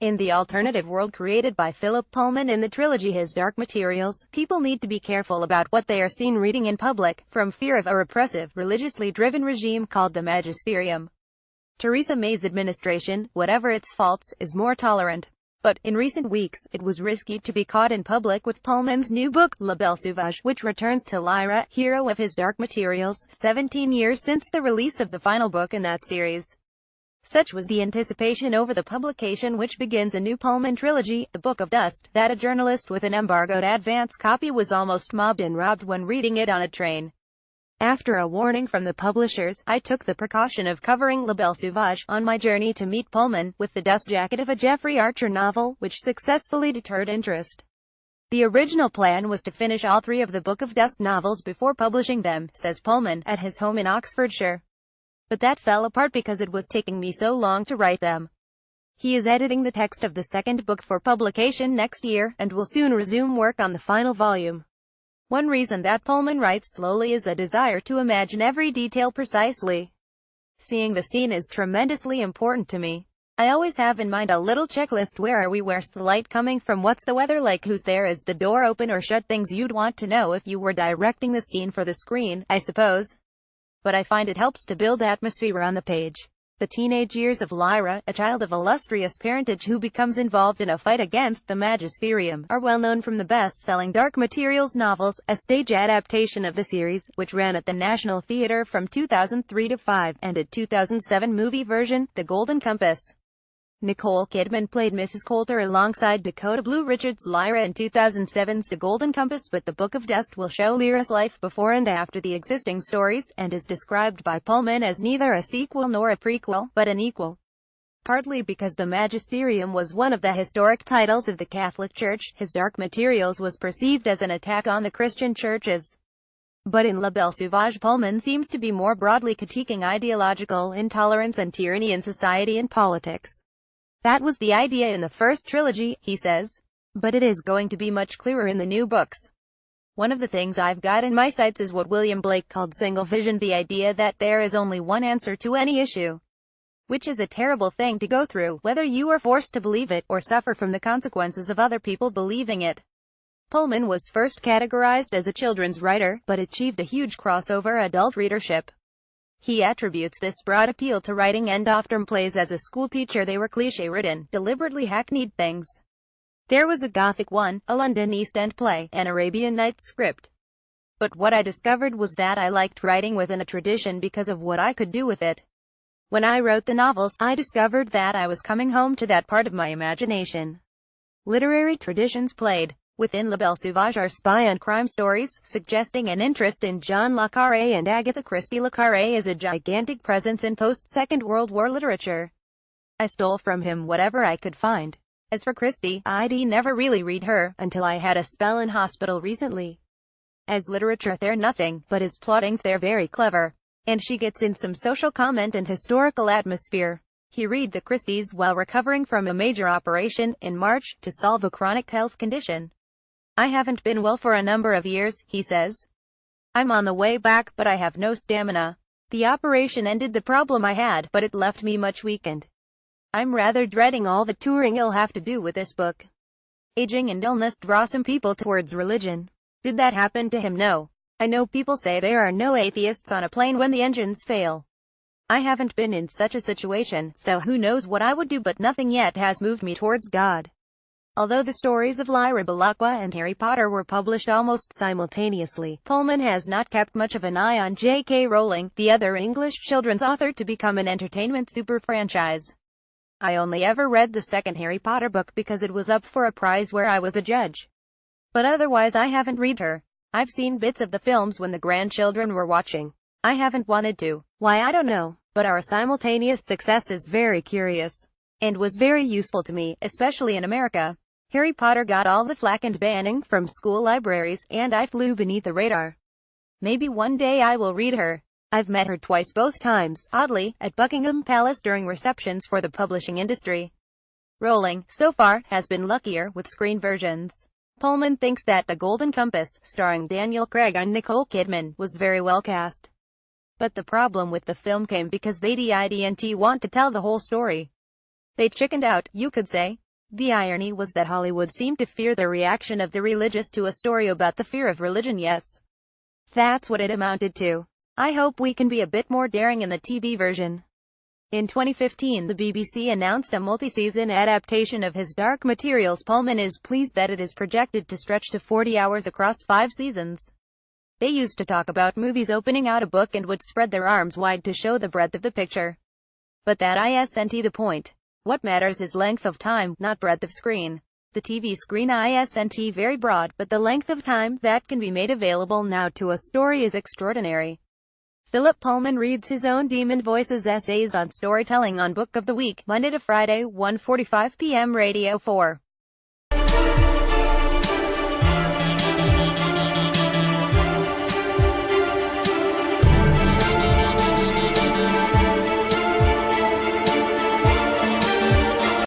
In the alternative world created by Philip Pullman in the trilogy His Dark Materials, people need to be careful about what they are seen reading in public, from fear of a repressive, religiously driven regime called the magisterium. Theresa May's administration, whatever its faults, is more tolerant. But, in recent weeks, it was risky to be caught in public with Pullman's new book, La Belle Sauvage, which returns to Lyra, hero of His Dark Materials, 17 years since the release of the final book in that series. Such was the anticipation over the publication, which begins a new Pullman trilogy, The Book of Dust, that a journalist with an embargoed advance copy was almost mobbed and robbed when reading it on a train. After a warning from the publishers, I took the precaution of covering La Belle Sauvage on my journey to meet Pullman, with the dust jacket of a Jeffrey Archer novel, which successfully deterred interest. The original plan was to finish all 3 of the Book of Dust novels before publishing them, says Pullman, at his home in Oxfordshire. But that fell apart because it was taking me so long to write them. He is editing the text of the second book for publication next year, and will soon resume work on the final volume. One reason that Pullman writes slowly is a desire to imagine every detail precisely. Seeing the scene is tremendously important to me. I always have in mind a little checklist: where are we, where's the light coming from, what's the weather like, who's there, is the door open or shut, things you'd want to know if you were directing the scene for the screen, I suppose. But I find it helps to build atmosphere on the page. The teenage years of Lyra, a child of illustrious parentage who becomes involved in a fight against the magisterium, are well known from the best-selling Dark Materials novels, a stage adaptation of the series, which ran at the National Theatre from 2003 to 5, and a 2007 movie version, The Golden Compass. Nicole Kidman played Mrs. Coulter alongside Dakota Blue Richards' Lyra in 2007's The Golden Compass, but The Book of Dust will show Lyra's life before and after the existing stories, and is described by Pullman as neither a sequel nor a prequel, but an equal. Partly because the magisterium was one of the historic titles of the Catholic Church, His Dark Materials was perceived as an attack on the Christian churches. But in La Belle Sauvage, Pullman seems to be more broadly critiquing ideological intolerance and tyranny in society and politics. That was the idea in the first trilogy, he says. But it is going to be much clearer in the new books. One of the things I've got in my sights is what William Blake called single vision, the idea that there is only one answer to any issue. Which is a terrible thing to go through, whether you are forced to believe it, or suffer from the consequences of other people believing it. Pullman was first categorized as a children's writer, but achieved a huge crossover adult readership. He attributes this broad appeal to writing and often plays as a schoolteacher they were cliché-ridden, deliberately hackneyed things. There was a Gothic one, a London East End play, an Arabian Nights script. But what I discovered was that I liked writing within a tradition because of what I could do with it. When I wrote the novels, I discovered that I was coming home to that part of my imagination. Literary traditions played. Within La Belle Sauvage are spy and crime stories, suggesting an interest in John le Carré and Agatha Christie. Le Carré is a gigantic presence in post-Second World War literature. I stole from him whatever I could find. As for Christie, I'd never really read her, until I had a spell in hospital recently. As literature they're nothing, but as plotting they're very clever. And she gets in some social comment and historical atmosphere. He read the Christies while recovering from a major operation, in March, to solve a chronic health condition. I haven't been well for a number of years, he says. I'm on the way back, but I have no stamina. The operation ended the problem I had, but it left me much weakened. I'm rather dreading all the touring I'll have to do with this book. Aging and illness draw some people towards religion. Did that happen to him? No. I know people say there are no atheists on a plane when the engines fail. I haven't been in such a situation, so who knows what I would do, but nothing yet has moved me towards God. Although the stories of Lyra Belacqua and Harry Potter were published almost simultaneously, Pullman has not kept much of an eye on J.K. Rowling, the other English children's author to become an entertainment super franchise. I only ever read the second Harry Potter book because it was up for a prize where I was a judge. But otherwise I haven't read her. I've seen bits of the films when the grandchildren were watching. I haven't wanted to. Why, I don't know. But our simultaneous success is very curious. And was very useful to me, especially in America. Harry Potter got all the flack and banning from school libraries, and I flew beneath the radar. Maybe one day I will read her. I've met her twice, both times, oddly, at Buckingham Palace during receptions for the publishing industry. Rowling, so far, has been luckier with screen versions. Pullman thinks that The Golden Compass, starring Daniel Craig and Nicole Kidman, was very well cast. But the problem with the film came because they didn't want to tell the whole story. They chickened out, you could say. The irony was that Hollywood seemed to fear the reaction of the religious to a story about the fear of religion. Yes. That's what it amounted to. I hope we can be a bit more daring in the TV version. In 2015, the BBC announced a multi-season adaptation of his Dark Materials. Pullman is pleased that it is projected to stretch to 40 hours across 5 seasons. They used to talk about movies opening out a book and would spread their arms wide to show the breadth of the picture. But that isn't the point. What matters is length of time, not breadth of screen. The TV screen isn't very broad, but the length of time that can be made available now to a story is extraordinary. Philip Pullman reads his own Demon Voices essays on storytelling on Book of the Week, Monday to Friday, 1:45 p.m. Radio 4.